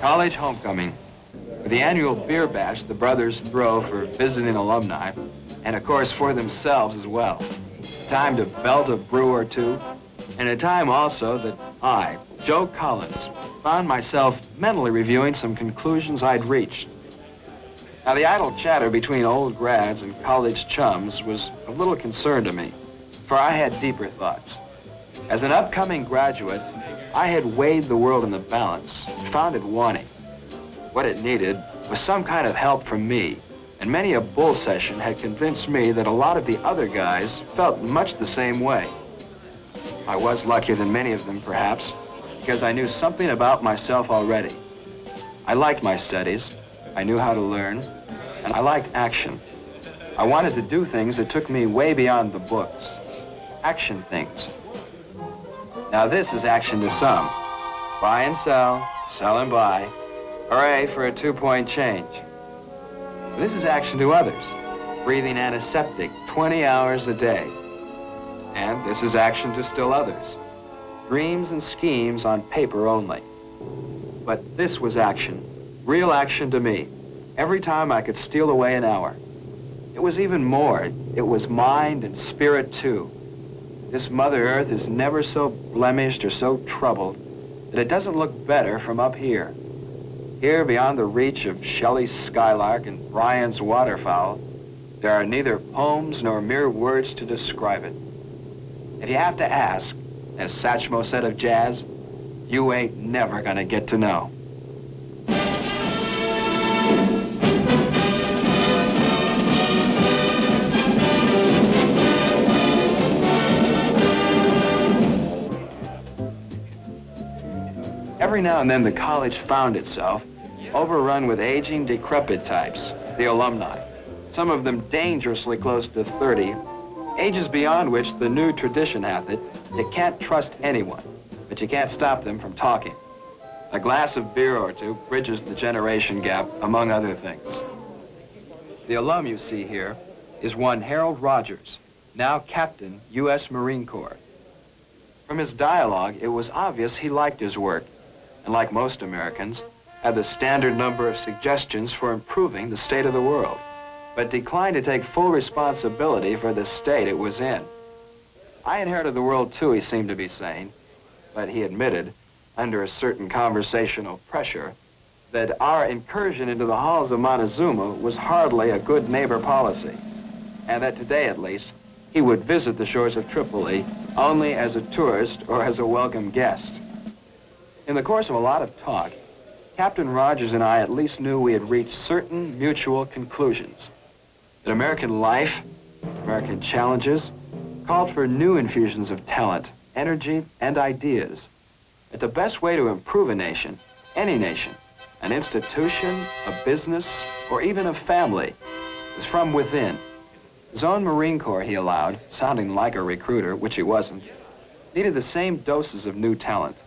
College homecoming. For the annual beer bash the brothers throw for visiting alumni, and of course for themselves as well. Time to belt a brew or two, and a time also that I, Joe Collins, found myself mentally reviewing some conclusions I'd reached. Now, the idle chatter between old grads and college chums was of little concern to me, for I had deeper thoughts. As an upcoming graduate, I had weighed the world in the balance and found it wanting. What it needed was some kind of help from me, and many a bull session had convinced me that a lot of the other guys felt much the same way. I was luckier than many of them, perhaps, because I knew something about myself already. I liked my studies, I knew how to learn, and I liked action. I wanted to do things that took me way beyond the books. Action things. Now this is action to some. Buy and sell and buy. Hooray for a 2-point change. This is action to others. Breathing antiseptic 20 hours a day. And this is action to still others. Dreams and schemes on paper only. But this was action. Real action to me. Every time I could steal away an hour. It was even more. It was mind and spirit too. This Mother Earth is never so blemished or so troubled that it doesn't look better from up here. Here, beyond the reach of Shelley's skylark and Bryan's waterfowl, there are neither poems nor mere words to describe it. If you have to ask, as Satchmo said of jazz, you ain't never gonna get to know. Every now and then the college found itself overrun with aging, decrepit types, the alumni. Some of them dangerously close to 30, ages beyond which the new tradition hath it, you can't trust anyone, but you can't stop them from talking. A glass of beer or two bridges the generation gap, among other things. The alum you see here is one Harold Rogers, now Captain, U.S. Marine Corps. From his dialogue, it was obvious he liked his work, and like most Americans, had the standard number of suggestions for improving the state of the world, but declined to take full responsibility for the state it was in. I inherited the world too, he seemed to be saying, but he admitted, under a certain conversational pressure, that our incursion into the halls of Montezuma was hardly a good neighbor policy, and that today at least, he would visit the shores of Tripoli only as a tourist or as a welcome guest. In the course of a lot of talk, Captain Rogers and I at least knew we had reached certain mutual conclusions. That American life, American challenges, called for new infusions of talent, energy, and ideas. That the best way to improve a nation, any nation, an institution, a business, or even a family, is from within. His own Marine Corps, he allowed, sounding like a recruiter, which he wasn't, needed the same doses of new talent.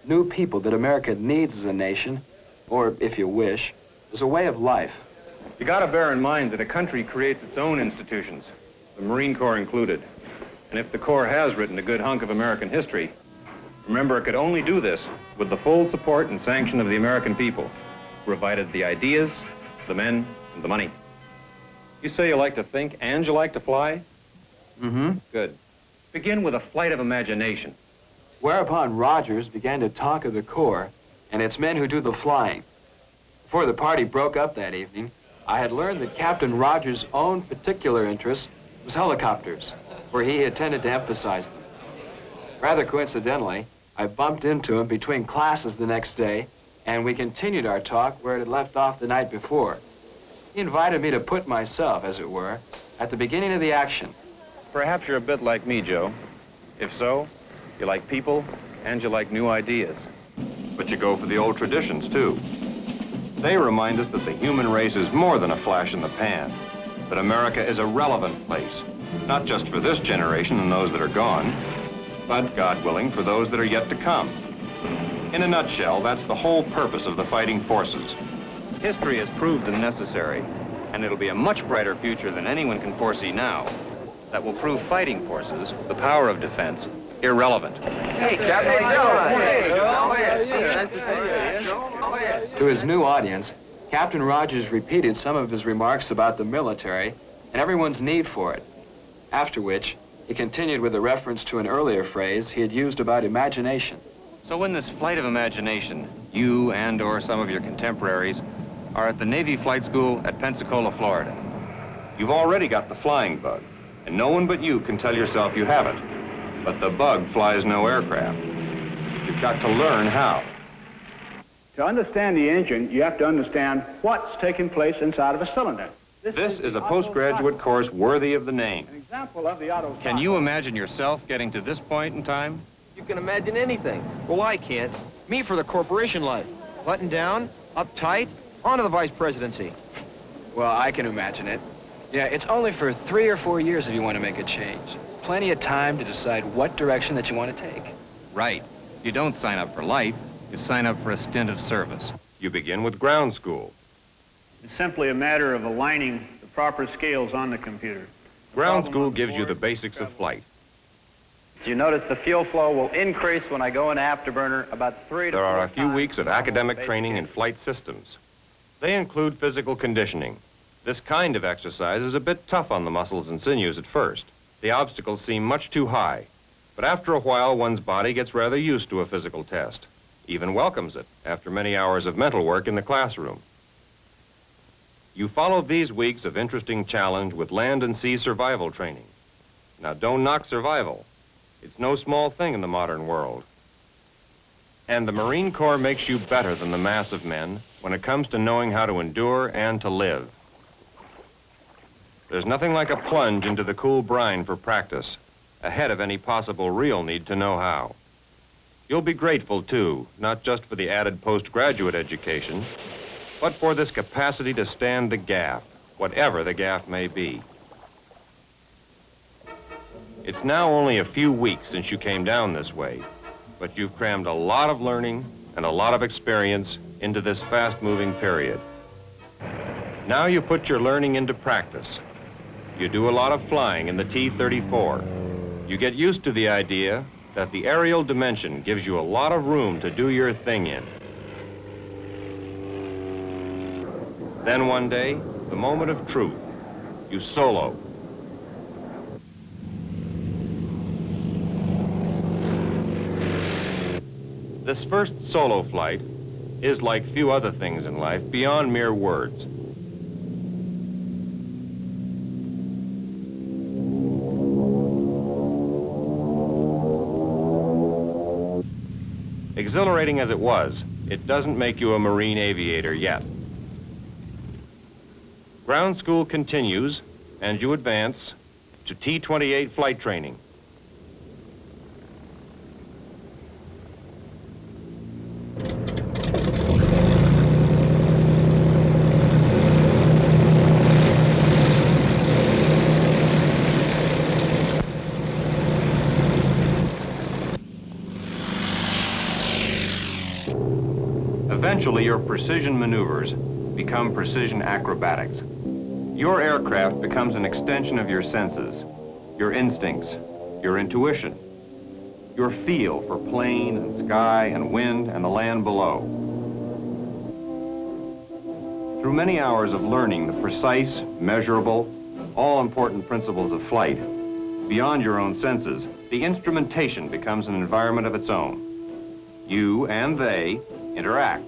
New people that America needs as a nation, or, if you wish, as a way of life. You gotta bear in mind that a country creates its own institutions, the Marine Corps included. And if the Corps has written a good hunk of American history, remember it could only do this with the full support and sanction of the American people, who provided the ideas, the men, and the money. You say you like to think and you like to fly? Mm-hmm. Good. Begin with a flight of imagination. Whereupon Rogers began to talk of the Corps and its men who do the flying. Before the party broke up that evening, I had learned that Captain Rogers' own particular interest was helicopters, where he had tended to emphasize them. Rather coincidentally, I bumped into him between classes the next day, and we continued our talk where it had left off the night before. He invited me to put myself, as it were, at the beginning of the action. Perhaps you're a bit like me, Joe. If so, you like people, and you like new ideas. But you go for the old traditions, too. They remind us that the human race is more than a flash in the pan, that America is a relevant place, not just for this generation and those that are gone, but, God willing, for those that are yet to come. In a nutshell, that's the whole purpose of the fighting forces. History has proved them necessary, and it'll be a much brighter future than anyone can foresee now that will prove fighting forces, the power of defense, irrelevant. Hey, Captain. Hey, Joe. Hey, Joe. To his new audience, Captain Rogers repeated some of his remarks about the military and everyone's need for it, after which he continued with a reference to an earlier phrase he had used about imagination. So in this flight of imagination, you and/or some of your contemporaries are at the Navy Flight School at Pensacola, Florida. You've already got the flying bug, and no one but you can tell yourself you haven't. But the bug flies no aircraft. You've got to learn how. To understand the engine, you have to understand what's taking place inside of a cylinder. This is a postgraduate course worthy of the name. An example of the Otto Can you imagine yourself getting to this point in time? You can imagine anything. Well, I can't. Me for the corporation life. Button down, uptight, on to the vice presidency. Well, I can imagine it. Yeah, it's only for 3 or 4 years if you want to make a change. Plenty of time to decide what direction that you want to take. Right. You don't sign up for life. You sign up for a stint of service. You begin with ground school. It's simply a matter of aligning the proper scales on the computer. Ground school gives you the basics of flight. You notice the fuel flow will increase when I go into afterburner about 3 to 4 There are a few times weeks of above academic basic training in engine. flight systems. They include physical conditioning. This kind of exercise is a bit tough on the muscles and sinews at first. The obstacles seem much too high. But after a while, one's body gets rather used to a physical test, even welcomes it after many hours of mental work in the classroom. You follow these weeks of interesting challenge with land and sea survival training. Now, don't knock survival. It's no small thing in the modern world. And the Marine Corps makes you better than the mass of men when it comes to knowing how to endure and to live. There's nothing like a plunge into the cool brine for practice, ahead of any possible real need to know how. You'll be grateful, too, not just for the added postgraduate education, but for this capacity to stand the gaff, whatever the gaff may be. It's now only a few weeks since you came down this way, but you've crammed a lot of learning and a lot of experience into this fast-moving period. Now you put your learning into practice. You do a lot of flying in the T-34. You get used to the idea that the aerial dimension gives you a lot of room to do your thing in. Then one day, the moment of truth, you solo. This first solo flight is, like few other things in life, beyond mere words. Exhilarating as it was, it doesn't make you a Marine aviator yet. Ground school continues, and you advance to T-28 flight training. Eventually, your precision maneuvers become precision acrobatics. Your aircraft becomes an extension of your senses, your instincts, your intuition, your feel for plane and sky and wind and the land below. Through many hours of learning the precise, measurable, all-important principles of flight, beyond your own senses, the instrumentation becomes an environment of its own. You and they interact.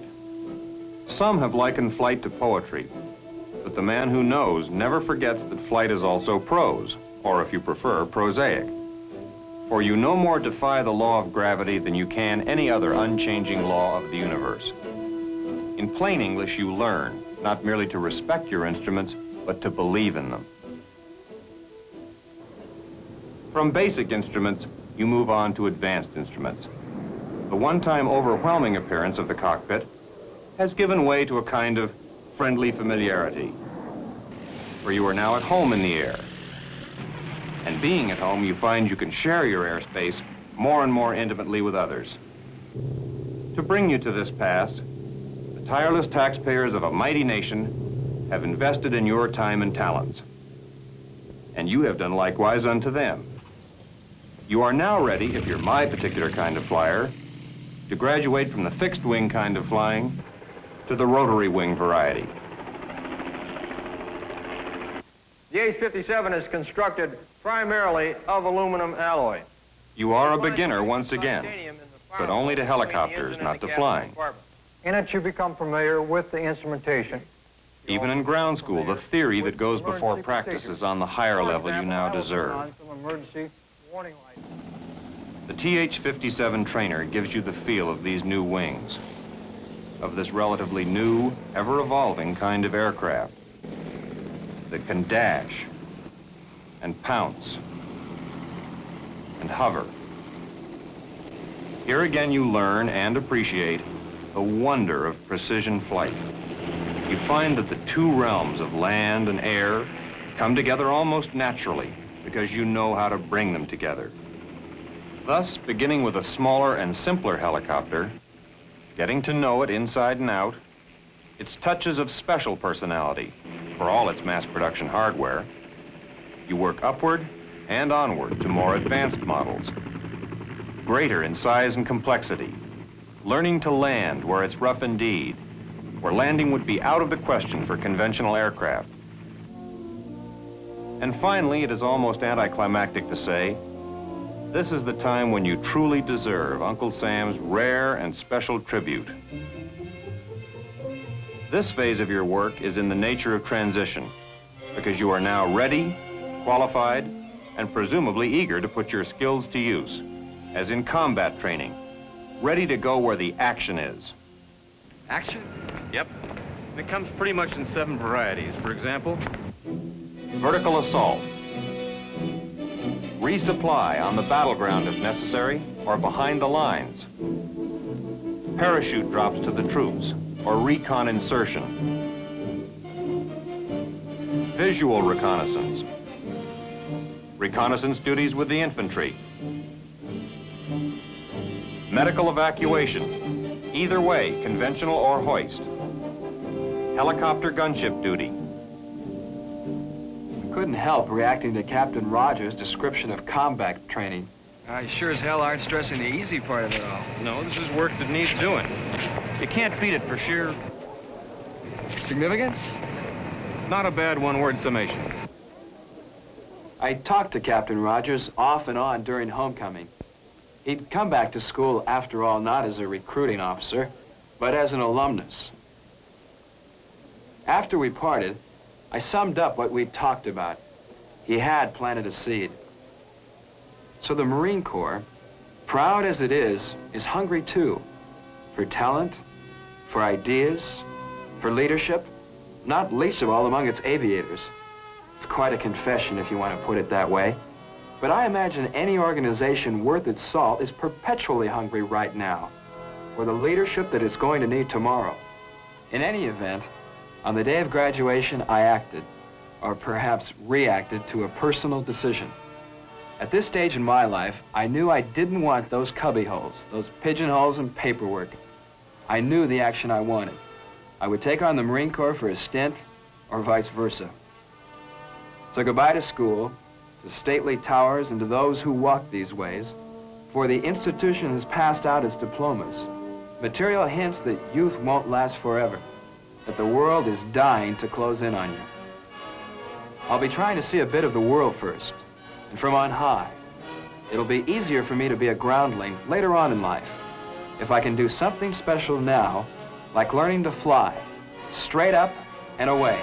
Some have likened flight to poetry, but the man who knows never forgets that flight is also prose, or if you prefer, prosaic. For you no more defy the law of gravity than you can any other unchanging law of the universe. In plain English, you learn, not merely to respect your instruments, but to believe in them. From basic instruments, you move on to advanced instruments. The one-time overwhelming appearance of the cockpit has given way to a kind of friendly familiarity, for you are now at home in the air. And being at home, you find you can share your airspace more and more intimately with others. To bring you to this pass, the tireless taxpayers of a mighty nation have invested in your time and talents, and you have done likewise unto them. You are now ready, if you're my particular kind of flyer, to graduate from the fixed wing kind of flying to the rotary wing variety. The H-57 is constructed primarily of aluminum alloy. You are a beginner once again, but only to helicopters, not to flying. In it, you become familiar with the instrumentation. Even in ground school, the theory that goes before practice is on the higher level you now deserve. Emergency warning lights. The TH-57 trainer gives you the feel of these new wings, of this relatively new, ever-evolving kind of aircraft that can dash and pounce and hover. Here again you learn and appreciate the wonder of precision flight. You find that the two realms of land and air come together almost naturally because you know how to bring them together. Thus, beginning with a smaller and simpler helicopter, getting to know it inside and out, its touches of special personality, for all its mass production hardware, you work upward and onward to more advanced models, greater in size and complexity, learning to land where it's rough indeed, where landing would be out of the question for conventional aircraft. And finally, it is almost anticlimactic to say, this is the time when you truly deserve Uncle Sam's rare and special tribute. This phase of your work is in the nature of transition, because you are now ready, qualified, and presumably eager to put your skills to use, as in combat training, ready to go where the action is. Action? Yep. It comes pretty much in 7 varieties. For example, vertical assault, resupply on the battleground if necessary, or behind the lines, parachute drops to the troops, or recon insertion, visual reconnaissance, reconnaissance duties with the infantry, medical evacuation, either way, conventional or hoist, helicopter gunship duty. Couldn't help reacting to Captain Rogers' description of combat training. I sure as hell aren't stressing the easy part of it all. No, this is work that needs doing. You can't beat it for sheer... Significance? Not a bad one-word summation. I talked to Captain Rogers off and on during homecoming. He'd come back to school, after all, not as a recruiting officer, but as an alumnus. After we parted, I summed up what we'd talked about. He had planted a seed. So the Marine Corps, proud as it is hungry too, for talent, for ideas, for leadership, not least of all among its aviators. It's quite a confession if you want to put it that way. But I imagine any organization worth its salt is perpetually hungry right now for the leadership that it's going to need tomorrow. In any event, on the day of graduation, I acted, or perhaps reacted to a personal decision. At this stage in my life, I knew I didn't want those cubbyholes, those pigeonholes and paperwork. I knew the action I wanted. I would take on the Marine Corps for a stint, or vice versa. So goodbye to school, to stately towers, and to those who walk these ways, for the institution has passed out its diplomas. Material hints that youth won't last forever, that the world is dying to close in on you. I'll be trying to see a bit of the world first, and from on high. It'll be easier for me to be a groundling later on in life, if I can do something special now, like learning to fly, straight up and away.